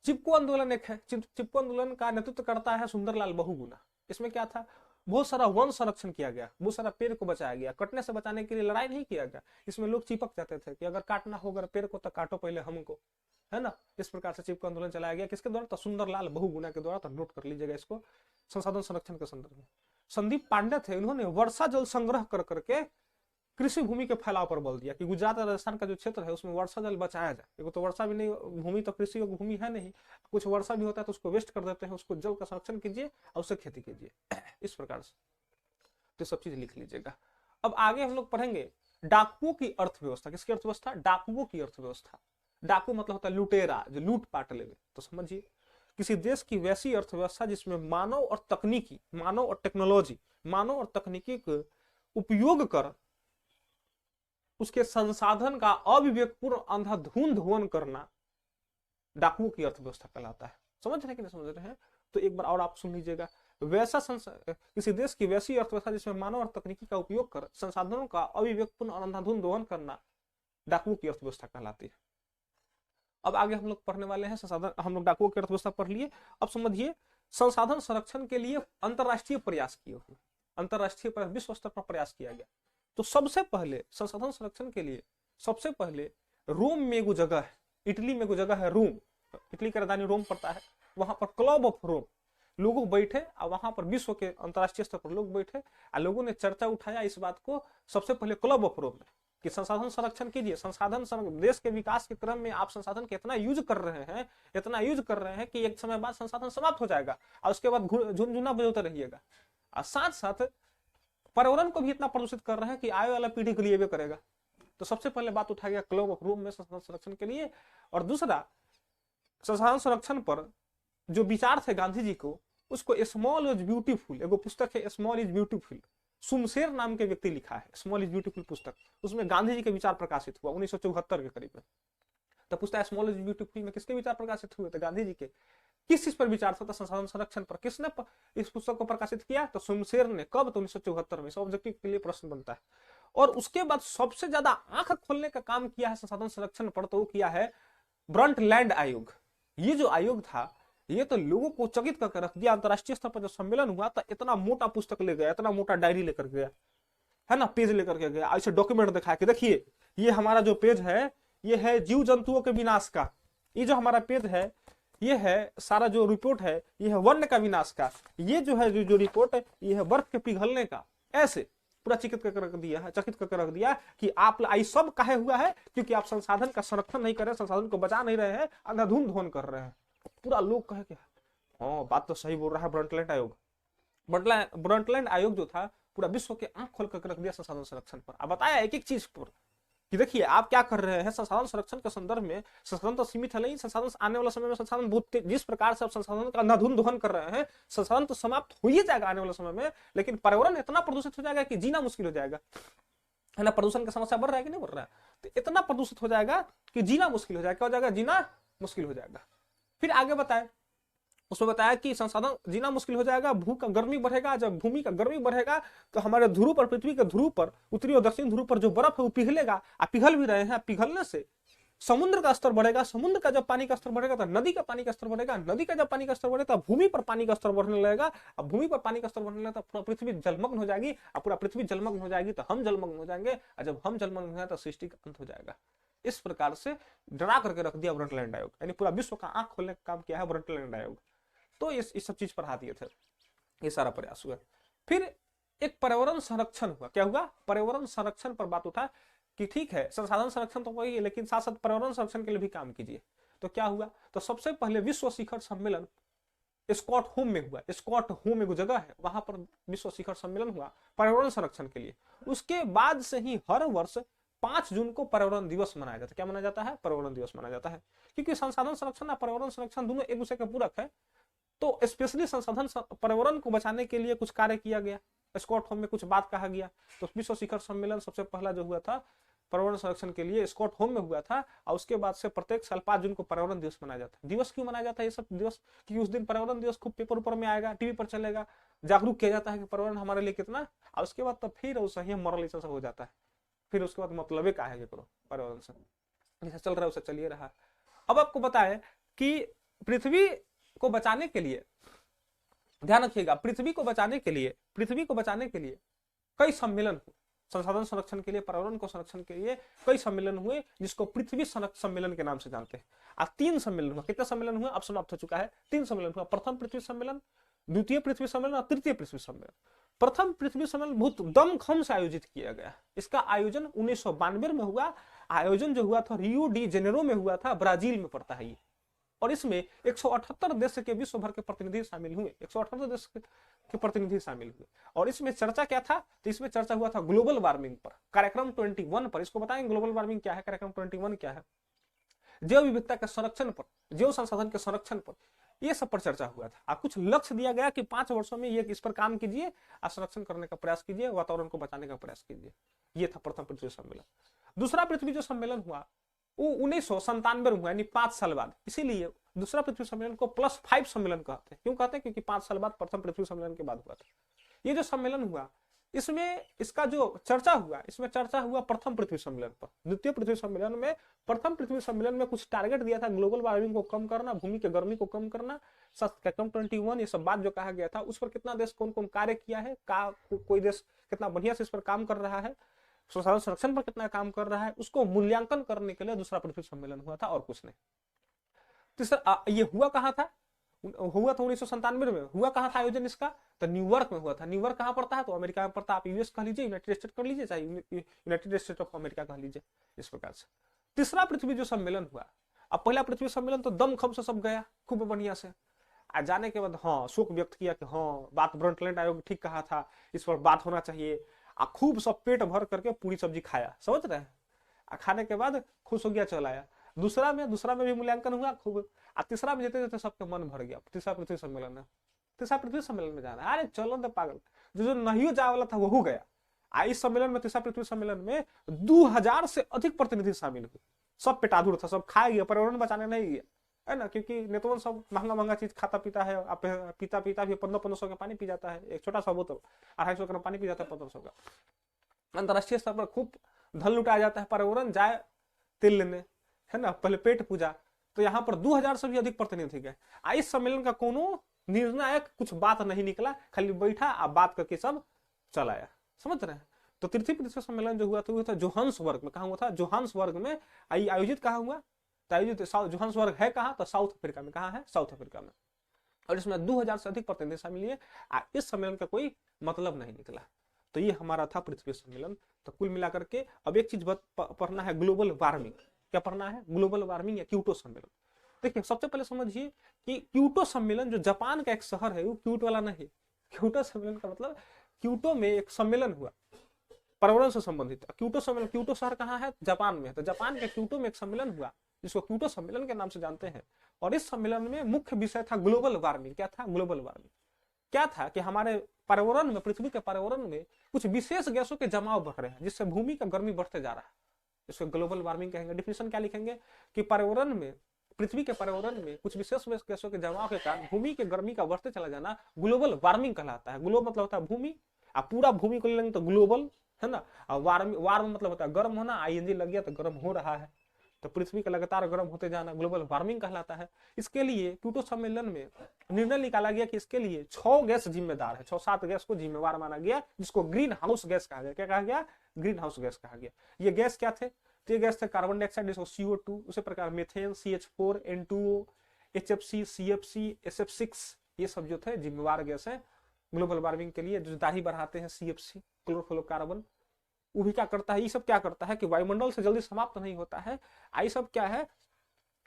चिपको आंदोलन एक है, चिपको आंदोलन का नेतृत्व करता है सुंदरलाल बहुगुणा। इसमें क्या था, बहुत सारा वन संरक्षण किया गया, बहुत सारा पेड़ को बचाया गया, कटने से बचाने के लिए लड़ाई नहीं किया गया। इसमें लोग चिपक जाते थे कि अगर काटना हो अगर पेड़ को तो काटो पहले हमको, है ना। इस प्रकार से चिपको आंदोलन चलाया गया, किसके द्वारा? तो सुंदरलाल बहुगुणा के द्वारा। तो नोट कर लीजिएगा इसको संसाधन संरक्षण के संदर्भ में। संदीप पांडे थे, उन्होंने वर्षा जल संग्रह कर करके कृषि भूमि के फैलाव पर बल दिया कि गुजरात और राजस्थान का जो क्षेत्र है उसमें वर्षा जल बचाया जाए। देखो तो वर्षा भी नहीं, भूमि तो कृषि योग्य भूमि है नहीं, कुछ वर्षा भी होता है तो उसको वेस्ट कर देते हैं, उसको जल का संरक्षण कीजिए और उससे खेती कीजिए, इस प्रकार से। तो सब चीज लिख लीजिएगा। अब आगे हम लोग पढ़ेंगे डाकुओं की अर्थव्यवस्था। किसकी अर्थव्यवस्था? डाकुओं की अर्थव्यवस्था। डाकू मतलब होता है लुटेरा, जो लूट पाट लेवे। तो समझिए, किसी देश की वैसी अर्थव्यवस्था जिसमें मानव और तकनीकी, मानव और टेक्नोलॉजी, मानव और तकनीकी का उपयोग कर उसके संसाधन का अविवेकपूर्ण अंधाधुंध हवन करना डाकुओं की अर्थव्यवस्था कहलाता है। समझ रहे हैं कि नहीं समझ रहे हैं? तो एक बार और आप सुन लीजिएगा। किसी देश की वैसी अर्थव्यवस्था जिसमें मानव और तकनीकी का उपयोग कर संसाधनों का अविवेकपूर्ण और अंधाधुंध दोहन करना डाकुओं की अर्थव्यवस्था कहलाती है। अब आगे हम लोग पढ़ने वाले हैं संसाधन, हम लोग डाकुओं की अर्थव्यवस्था पढ़ लिए। अब समझिए संसाधन संरक्षण के लिए अंतरराष्ट्रीय प्रयास किए हुए, अंतरराष्ट्रीय प्रयास, विश्व स्तर पर प्रयास किया गया। तो सबसे पहले संसाधन संरक्षण के लिए सबसे पहले रोम में एक जगह है, इटली में एक जगह है रोम, इटली की राजधानी रोम पड़ता है। वहां पर क्लब ऑफ रोम लोग बैठे और वहां पर विश्व के अंतरराष्ट्रीय स्तर पर लोग बैठे और लोगों ने चर्चा उठाया इस बात को सबसे पहले क्लब ऑफ रोम में कि संसाधन संरक्षण कीजिए। संसाधन देश के विकास के क्रम में आप संसाधन के इतना यूज कर रहे हैं, इतना यूज कर रहे हैं कि एक समय बाद संसाधन समाप्त हो जाएगा और उसके बाद झुनझुना बजाते रहिएगा। और साथ साथ पर्यावरण को भी इतना प्रदूषित कर रहे हैं कि आने वाला पीढ़ी के लिए भी करेगा। तो सबसे पहले बात उठाया गया क्लब ऑफ रोम में संसाधन संरक्षण के लिए। और दूसरा, संसाधन संरक्षण पर जो विचार थे गांधी जी को, उसको स्मॉल इज ब्यूटीफुल, एगो पुस्तक है स्मॉल इज ब्यूटीफुल, सुमशेर नाम के व्यक्ति लिखा है स्मॉल इज ब्यूटीफुल पुस्तक। उसमें गांधी जी के विचार प्रकाशित हुआ 1974 के करीब में। तो पूछता है स्मॉल इज ब्यूटीफुल में किसके विचार प्रकाशित हुए थे? गांधी जी के। किस चीज पर विचार था? संसाधन संरक्षण पर। किसने इस पुस्तक को प्रकाशित किया? तो सुमशेर ने। कब? तो 1974 में। ऑब्जेक्टिव के लिए प्रश्न बनता है। और उसके बाद सबसे ज्यादा आंख खोलने का काम किया है संसाधन संरक्षण पर, तो वो किया है ब्रंटलैंड आयोग। ये जो आयोग था ये तो लोगों को चकित करके रख दिया। अंतरराष्ट्रीय स्तर पर जब सम्मेलन हुआ तो इतना मोटा पुस्तक ले गया, इतना मोटा डायरी लेकर गया, है ना, पेज लेकर के गया, ऐसे डॉक्यूमेंट दिखाया कि देखिए ये हमारा जो पेज है ये है जीव जंतुओं के विनाश का, ये जो हमारा पेज है ये है सारा जो रिपोर्ट है ये है वन्य का विनाश का, ये जो है जो रिपोर्ट है ये है बर्फ के पिघलने का। ऐसे पूरा चकित करके रख दिया है, चकित करके रख दिया कि आप आई सब काहे हुआ है? क्योंकि आप संसाधन का संरक्षण नहीं कर रहे, संसाधन को बचा नहीं रहे हैं, अंधाधुंध धोन कर रहे हैं। पूरा लोग कहे कि हाँ बात तो सही बोल रहा है ब्रंटलैंड आयोग। ब्रंटलैंड आयोग जो था पूरा विश्व के आंख खोल कर रख दिया संसाधन संरक्षण पर। अब बताया एक एक चीज पर कि देखिए आप क्या कर रहे हैं संसाधन संरक्षण के संदर्भ में। संसाधन तो सीमित है नहीं, संसाधन आने वाला समय में संसाधन बहुत जिस प्रकार से आप संसाधन का अंधाधुंध दोहन कर रहे हैं, संसाधन तो समाप्त हो ही जाएगा आने वाले समय में, लेकिन पर्यावरण इतना प्रदूषित हो जाएगा कि जीना मुश्किल हो जाएगा, है ना। प्रदूषण का समस्या बढ़ रहा है कि नहीं बढ़ रहा है? तो इतना प्रदूषित हो जाएगा कि जीना मुश्किल हो जाएगा। क्या हो जाएगा? जीना मुश्किल हो जाएगा। फिर आगे बताए, उसमें बताया कि संसाधन जीना मुश्किल हो जाएगा, भू का गर्मी बढ़ेगा। जब भूमि का गर्मी बढ़ेगा तो हमारे ध्रुव पर, पृथ्वी के ध्रुव पर, उत्तरी और दक्षिण ध्रुव पर जो बर्फ है वो पिघलेगा, पिघल भी रहे हैं। पिघलने से समुद्र का स्तर बढ़ेगा, समुद्र का जब पानी का स्तर बढ़ेगा तो नदी का पानी का स्तर बढ़ेगा, नदी का जब पानी का स्तर बढ़ेगा तो भूमि पर पानी का स्तर बढ़ने लगेगा। अब भूमि पर पानी का स्तर बढ़ने लगेगा तो पूरा पृथ्वी जलमग्न हो जाएगी, और पूरा पृथ्वी जलमग्न हो जाएगी तो हम जलमग्न हो जाएंगे, और जब हम जलमग्न हो जाए तो सृष्टि का अंत हो जाएगा। इस प्रकार से डरा करके रख दिया ब्रंटलैंड आयोग, यानी पूरा विश्व का आंख खोलने का काम किया है ब्रंटलैंड आयोग। तो इस सब चीज पर हाथ दिए थे, ये सारा प्रयास हुआ। फिर एक पर्यावरण संरक्षण हुआ। क्या हुआ? पर्यावरण संरक्षण पर बात उठा कि ठीक है संसाधन संरक्षण तो वही है, लेकिन साथ साथ पर्यावरण संरक्षण के लिए भी काम कीजिए। तो क्या हुआ? तो सबसे पहले विश्व शिखर सम्मेलन स्कॉटहोम में हुआ। स्कॉटहोम एक जगह है, वहां पर विश्व शिखर सम्मेलन हुआ पर्यावरण संरक्षण के लिए। उसके बाद से ही हर वर्ष 5 जून को पर्यावरण दिवस मनाया जाता है। क्या मनाया जाता है? पर्यावरण दिवस मनाया जाता है, क्योंकि संसाधन संरक्षण और पर्यावरण संरक्षण दोनों एक दूसरे के पूरक है। तो स्पेशली संसाधन पर्यावरण को बचाने के लिए कुछ कार्य किया गया, स्कॉटहोम में कुछ बात कहा गया। तो विश्व शिखर सम्मेलन सबसे पहला जो हुआ था पर्यावरण संरक्षण के लिए स्टॉकहोम में हुआ था, और उसके बाद से प्रत्येक साल 5 जून को पर्यावरण दिवस मनाया जाता है। दिवस क्यों मनाया जाता है ये सब दिवस? क्योंकि उस दिन पर्यावरण दिवस खूब पेपर ऊपर में आएगा, टीवी पर चलेगा, जागरूक किया जाता है कि पर्यावरण हमारे लिए कितना, और उसके बाद तो फिर वो सही मॉरलाइजेशन सब हो जाता है। फिर उसके बाद मतलब क्या है करो पर्यावरण से, जैसा चल रहा है उसे चलिए रहा। अब आपको बताएं कि पृथ्वी को बचाने के लिए, ध्यान रखिएगा, पृथ्वी को बचाने के लिए कई सम्मेलन हुए, संसाधन संरक्षण के लिए, पर्यावरण को संरक्षण के लिए कई सम्मेलन हुए, जिसको पृथ्वी सम्मेलन के नाम से जानते हैं। आज 3 सम्मेलन हुआ। कितने सम्मेलन हुए अब समाप्त हो चुका है, 3 सम्मेलन हुआ। प्रथम पृथ्वी सम्मेलन, द्वितीय पृथ्वी सम्मेलन और तृतीय पृथ्वी सम्मेलन। प्रथम पृथ्वी सम्मेलन बहुत दमखम से आयोजित किया गया। इसका आयोजन 1992 में हुआ। आयोजन जो हुआ था रियो डी जेनेरो में हुआ था, ब्राजील में पड़ता है ये। और इसमें 178 देश के विश्व भर के प्रतिनिधि शामिल हुए, 178 देश के प्रतिनिधि शामिल हुए। और इसमें चर्चा क्या था, तो इसमें चर्चा हुआ था ग्लोबल वार्मिंग पर, कार्यक्रम 21 पर। इसको बताएंगे ग्लोबल वार्मिंग क्या है, कार्यक्रम 21 क्या है, जैव विविधता के संरक्षण पर, जैव संसाधन के संरक्षण पर, ये सब पर चर्चा हुआ था। कुछ लक्ष्य दिया गया कि 5 वर्षों में ये इस पर काम कीजिए, संरक्षण करने का प्रयास कीजिए, वातावरण को बचाने का प्रयास कीजिए। ये था प्रथम पृथ्वी सम्मेलन। दूसरा पृथ्वी जो सम्मेलन हुआ वो 1997 में हुआ, यानी 5 साल बाद। इसीलिए दूसरा पृथ्वी सम्मेलन को +5 सम्मेलन कहते हैं। क्यों कहते हैं? क्योंकि 5 साल बाद प्रथम पृथ्वी सम्मेलन के बाद हुआ था। ये जो सम्मेलन हुआ, इसमें इसका जो चर्चा हुआ, इसमें चर्चा हुआ प्रथम पृथ्वी सम्मेलन पर। द्वितीय पृथ्वी सम्मेलन में, प्रथम पृथ्वी सम्मेलन में कुछ टारगेट दिया था, ग्लोबल वार्मिंग को कम करना, भूमि की गर्मी को कम करना, कार्यक्रम 21, ये सब बात जो कहा गया था, उस पर कितना देश कौन कौन कार्य किया है, कोई देश कितना बढ़िया से इस पर काम कर रहा है, संसाधन संरक्षण पर कितना काम कर रहा है, उसको मूल्यांकन करने के लिए दूसरा पृथ्वी सम्मेलन हुआ था, और कुछ नहीं। तीसरा ये हुआ कहाँ था? हुआ था 1997 में। हुआ कहाँ था आयोजन इसका? तो न्यूयॉर्क में हुआ था। न्यूयॉर्क कहाँ पड़ता है? तो अमेरिका में पड़ता है। आप यूएस कह लीजिए, यूनाइटेड स्टेट कर लीजिए, चाहे यूनाइटेड स्टेट ऑफ अमेरिका कह लीजिए, इस प्रकार से। तीसरा पृथ्वी जो सम्मेलन हुआ, अब पहला पृथ्वी सम्मेलन तो दमखम से सब गया खूब बढ़िया से। जाने के बाद हाँ शोक व्यक्त किया कि हाँ बात ब्रंटलैंड आयोग ठीक कहा था, इस पर बात होना चाहिए। खूब सब पेट भर करके पूरी सब्जी खाया, समझ रहे हैं। खाने के बाद खुश हो गया, चल आया। दूसरा में भी मूल्यांकन हुआ खूब। तीसरा में जेते जेते सबके मन भर गया। तीसरा पृथ्वी सम्मेलन है, तीसरा पृथ्वी सम्मेलन में जाना, अरे चलो तो पागल, जो नहीं जाए वाला था वो गया। इस सम्मेलन में, तीसरा पृथ्वी सम्मेलन में 2000 से अधिक प्रतिनिधि शामिल हुए। सब पेटाधुर था, सब खाए गया, पर्यावरण बचाने नहीं गया, है ना। क्योंकि नेतवन सब महंगा चीज खाता पीता है। पीता भी 1500 का पानी पी जाता है, एक छोटा सा बोतल 250 का पानी पी जाता है, 1500 का। अंतरराष्ट्रीय स्तर पर खूब धन लुटाया जाता है, पर्यावरण जाए तेल लेने, है ना, पहले पेट पूजा। तो यहाँ पर 2000 से भी अधिक प्रतिनिधि गए। इस सम्मेलन का कोनो निर्णायक कुछ बात नहीं निकला, खाली बैठा आप बात करके सब चलाया, समझ रहे हैं। तो तृतीय पृथ्वी सम्मेलन जो हुआ था जोहान्सबर्ग में। कहा हुआ था? जोहान्सबर्ग में। आयोजित कहा हुआ? आयोजित जोहान्सबर्ग है कहाँ? तो साउथ अफ्रीका में। कहाँ है? साउथ अफ्रीका में। और इसमें 2000 से अधिक प्रतिनिधि शामिल हुए। इस सम्मेलन का कोई मतलब नहीं निकला। तो ये हमारा था पृथ्वी सम्मेलन। तो कुल मिलाकर के अब एक चीज पढ़ना है, ग्लोबल वार्मिंग। क्या पढ़ना है? ग्लोबल वार्मिंग या क्योटो सम्मेलन। देखिए सबसे पहले समझिए कि क्योटो सम्मेलन जो जापान का एक शहर है, वो क्यूट वाला नहीं। क्योटो सम्मेलन का मतलब, क्योटो में एक सम्मेलन हुआ पर्यावरण से संबंधित। क्योटो सम्मेलन, क्योटो शहर कहाँ है? जापान में है। तो जापान के क्योटो में एक सम्मेलन हुआ जिसको क्योटो सम्मेलन के नाम से जानते हैं। और इस सम्मेलन में मुख्य विषय था ग्लोबल वार्मिंग। क्या था? Global warming. क्या था कि हमारे पर्यावरण में, पृथ्वी के पर्यावरण में कुछ विशेष गैसों के जमाव बढ़ रहे हैं, जिससे भूमि का गर्मी बढ़ते जा रहा है। इसको ग्लोबल वार्मिंग कहेंगे। डिफिनेशन क्या लिखेंगे कि पर्यावरण में, पृथ्वी के पर्यावरण में कुछ विशेष गैसों के जमाव के कारण भूमि के गर्मी का बढ़ते चला जाना ग्लोबल वार्मिंग कहलाता है। ग्लोब मतलब होता है भूमि, पूरा भूमि को ले लेंगे तो ग्लोबल, है ना। वार्म मतलब होता है गर्म होना, आईएनजी लग गया तो गर्म हो रहा है। तो पृथ्वी का लगातार गर्म होते जाना ग्लोबल वार्मिंग कहलाता है। इसके लिए क्योटो सम्मेलन में निर्णय निकाला गया कि इसके लिए 6 गैस जिम्मेदार है, 6-7 गैस को जिम्मेवार माना गया, जिसको ग्रीन हाउस गैस कहा गया। क्या कहा गया? ग्रीन हाउस गैस कहा गया। ये गैस क्या थे? तो ये गैस थे कार्बन डाइऑक्साइड, जिसको CO2, उसी प्रकार methane, CH4, N2O, HFC, CFC, SF6, ये सब जो थे जिम्मेवार गैस है ग्लोबल वार्मिंग के लिए। जो दाढ़ी बढ़ाते हैं CFC, क्लोरोफ्लोरोकार्बन, वो भी क्या करता है? ये सब क्या करता है कि वायुमंडल से जल्दी समाप्त नहीं होता है। ये सब क्या है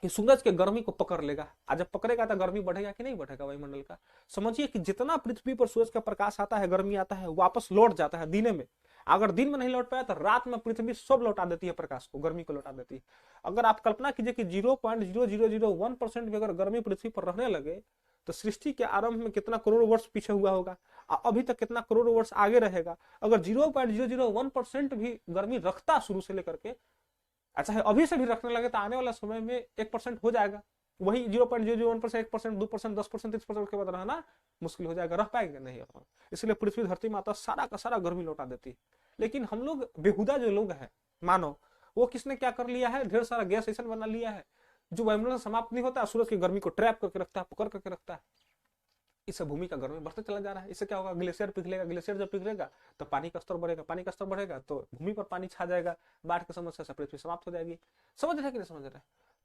कि सूरज के गर्मी को पकड़ लेगा। जब पकड़ेगा तो गर्मी बढ़ेगा कि नहीं बढ़ेगा वायुमंडल का? समझिए कि जितना पृथ्वी पर सूरज का प्रकाश आता है, गर्मी आता है, वापस लौट जाता है दिन में। अगर दिन में नहीं लौट पाया तो रात में पृथ्वी सब लौटा देती है प्रकाश को, गर्मी को लौटा देती है। अगर आप कल्पना कीजिए कि 0.0001% भी अगर गर्मी पृथ्वी पर रहने लगे तो सृष्टि के आरंभ में कितना करोड़ वर्ष पीछे हुआ होगा। अभी तक कितना करोड़ वर्ष आगे रहेगा। अगर 0.001% भी गर्मी रखता शुरू से लेकर के, अच्छा है अभी से भी रखने लगे तो आने वाला समय में 1% हो जाएगा। वही 0.001%, 1%, 2%, 10%, 30% के बाद रहना मुश्किल हो जाएगा, रह पाएंगे नहीं। इसलिए पृथ्वी धरती माता सारा का सारा गर्मी लौटा देती है। लेकिन हम लोग बेहुदा जो लोग हैं मानव, वो किसने क्या कर लिया है, ढेर सारा गैस स्टेशन बना लिया है जो वायुमंडल से समाप्त नहीं होता, सूरज की गर्मी को ट्रैप करके रखता है, पकड़ करके रखता है। इससे भूमि का गर्मी बढ़ता चला जा रहा है। इससे क्या होगा, ग्लेशियर पिघलेगा, ग्लेशियर जब पिघलेगा तो पानी का स्तर बढ़ेगा, पानी का स्तर बढ़ेगा तो भूमि पर पानी छा जाएगा, बाढ़ की समस्या से पृथ्वी समाप्त हो जाएगी। समझ रहे कि नहीं समझ रहे?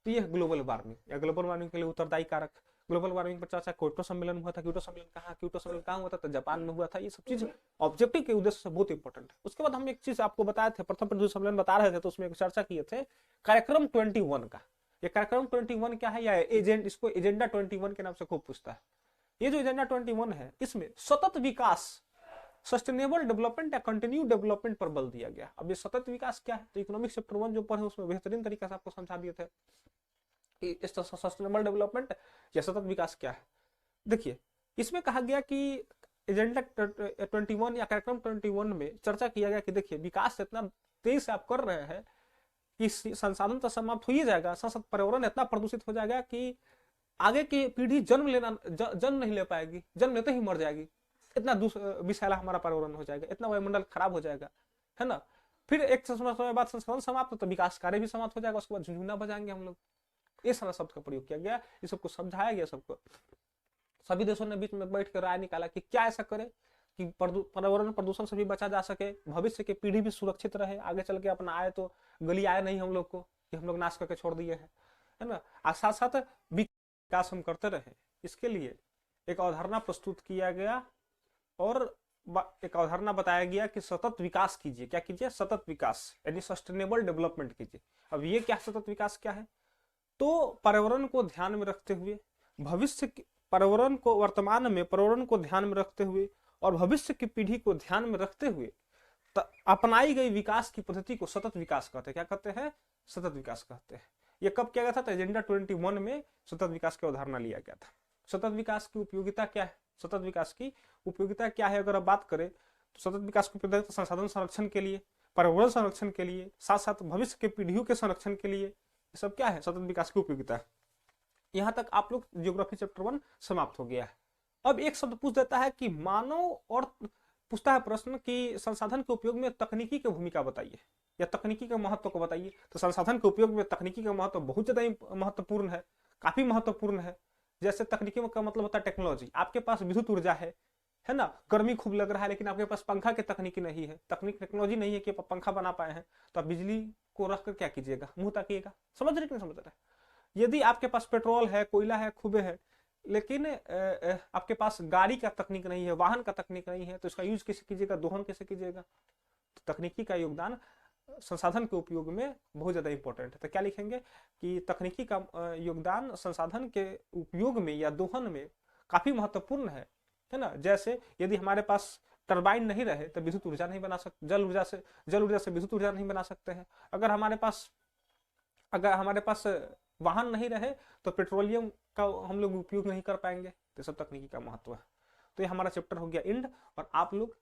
तो ये ग्लोबल वार्मिंग या ग्लोबल वार्मिंग के लिए उत्तरदायी कारक। ग्लोबल वार्मिंग पर चर्चा क्योटो सम्मेलन हुआ था। क्योटो सम्मेलन कहाँ हुआ था? तो जापान में हुआ था। ये सब चीज ऑब्जेक्टिव के उद्देश्य से बहुत इंपॉर्टेंट है। उसके बाद हम एक चीज आपको बताए थे, प्रथम प्रदूषण सम्मेलन बता रहे थे तो उसमें एक चर्चा किए थे कार्यक्रम 21 का। ये कार्यक्रम 21 क्या है, या इसको एजेंडा 21 के नाम से खूब पूछता है। ये जो एजेंडा 21 है इसमें सतत विकास, सस्टेनेबल डेवलपमेंट या कंटिन्यू डेवलपमेंट पर बल दिया गया। अब ये सतत विकास क्या है, तो इकोनॉमिक चैप्टर 1 जो पढ़े उसमें बेहतरीन तरीके से आपको समझा दिए थे कि सस्टेनेबल डेवलपमेंट या सतत विकास क्या है। देखिए इसमें कहा गया कि एजेंडा 21 या कार्यक्रम 21 में चर्चा किया गया कि देखिए विकास इतना तेज से आप कर रहे हैं कि संसाधन तो समाप्त हो ही जाएगा, साथ साथ पर्यावरण इतना प्रदूषित हो जाएगा कि आगे की पीढ़ी जन्म नहीं ले पाएगी, जन्म लेते ही मर जाएगी। इतना विषैला हमारा पर्यावरण हो जाएगा, इतना वायुमंडल खराब हो जाएगा, है ना। फिर एक समय बाद संसाधन समाप्त तो विकास कार्य भी समाप्त हो जाएगा, उसके बाद झुंझुना बजाएंगे हम लोग। इस सारा शब्द का प्रयोग किया गया, इस सबको समझाया गया सबको। सभी देशों ने बीच में बैठ कर राय निकाला कि क्या ऐसा करे कि पर्यावरण प्रदूषण से भी बचा जा सके, भविष्य की पीढ़ी भी सुरक्षित रहे, आगे चल के अपना आए तो गली आए नहीं हम लोग को कि हम लोग नाश करके छोड़ दिए हैं, है ना। साथ साथ विकास हम करते रहे, इसके लिए एक अवधारणा प्रस्तुत किया गया और एक अवधारणा बताया गया कि सतत विकास कीजिए। क्या कीजिए? सतत विकास, यानी सस्टेनेबल डेवलपमेंट कीजिए। अब ये क्या सतत विकास क्या है? तो पर्यावरण को ध्यान में रखते हुए, भविष्य पर्यावरण को वर्तमान में पर्यावरण को ध्यान में रखते हुए और भविष्य की पीढ़ी को ध्यान में रखते हुए अपनाई गई विकास की पद्धति को सतत विकास कहते हैं। क्या कहते हैं? सतत विकास कहते हैं। ये कब किया गया था? तो एजेंडा 21 में सतत विकास की अवधारणा लिया गया था। सतत विकास की उपयोगिता क्या है? सतत विकास की उपयोगिता क्या है अगर आप बात करें तो सतत विकास की उपयोगिता संसाधन संरक्षण के लिए, पर्यावरण संरक्षण के लिए, साथ साथ भविष्य के पीढ़ियों के संरक्षण के लिए, ये सब क्या है? सतत विकास की उपयोगिता है। यहां तक आप लोग ज्योग्राफी चैप्टर 1 समाप्त हो गया है। अब एक शब्द पूछ देता है कि मानव, और पूछता है प्रश्न कि संसाधन के उपयोग में तकनीकी की भूमिका बताइए या तकनीकी के महत्व को बताइए। तो संसाधन के उपयोग में तकनीकी का महत्व बहुत ज्यादा महत्वपूर्ण है, काफी महत्वपूर्ण है। जैसे तकनीकी का मतलब होता है टेक्नोलॉजी। आपके पास विद्युत ऊर्जा है ना, गर्मी खूब लग रहा है लेकिन आपके पास पंखा की तकनीकी नहीं है, टेक्नोलॉजी नहीं है कि आप पंखा बना पाए हैं, तो आप बिजली को रखकर क्या कीजिएगा? मुंह ताकिएगा। समझ रहे कि नहीं समझ रहे? यदि आपके पास पेट्रोल है, कोयला है, खूबे है, लेकिन आपके पास गाड़ी का तकनीक नहीं है, वाहन का तकनीक नहीं है, तो इसका यूज कैसे कीजिएगा? दोहन कैसे कीजिएगा? तो तकनीकी का योगदान संसाधन के उपयोग में बहुत ज्यादा इंपॉर्टेंट है। तो क्या लिखेंगे कि तकनीकी का योगदान संसाधन के उपयोग में या दोहन में काफी महत्वपूर्ण है ना। जैसे यदि हमारे पास टरबाइन नहीं रहे तो विद्युत ऊर्जा नहीं बना सकते, जल ऊर्जा से विद्युत ऊर्जा नहीं बना सकते हैं। अगर हमारे पास वाहन नहीं रहे तो पेट्रोलियम का हम लोग उपयोग नहीं कर पाएंगे। तो सब तकनीकी का महत्व है। तो ये हमारा चैप्टर हो गया एंड। और आप लोग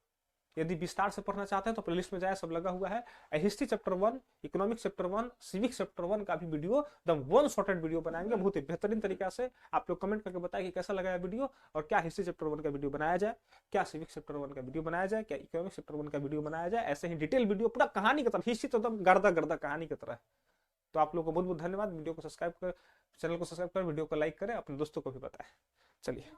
यदि विस्तार से पढ़ना चाहते हैं तो प्लेलिस्ट में जाए, सब लगा हुआ है। History chapter 1, economics chapter 1, civics chapter 1 का भी वीडियो एकदम वन शॉर्टेड वीडियो बनाएंगे बहुत ही बेहतरीन तरीका से। आप लोग कमेंट करके बताएं कि कैसा लगा वीडियो, और क्या हिस्ट्री चैप्टर 1 का वीडियो बनाया जाए, क्या सिविक्स चैप्टर 1 का वीडियो बनाया जाए, क्या इकोनॉमिक्स चैप्टर 1 का वीडियो बनाया जाए। ऐसे ही डिटेल वीडियो पूरा कहानी की तरह, हिस्ट्री तो एकदम गर्दा कहानी की तरह है। तो आप लोग को बहुत बहुत धन्यवाद। वीडियो को सब्सक्राइब कर, चैनल को सब्सक्राइब कर, वीडियो को लाइक करें, अपने दोस्तों को भी बताएं। चलिए।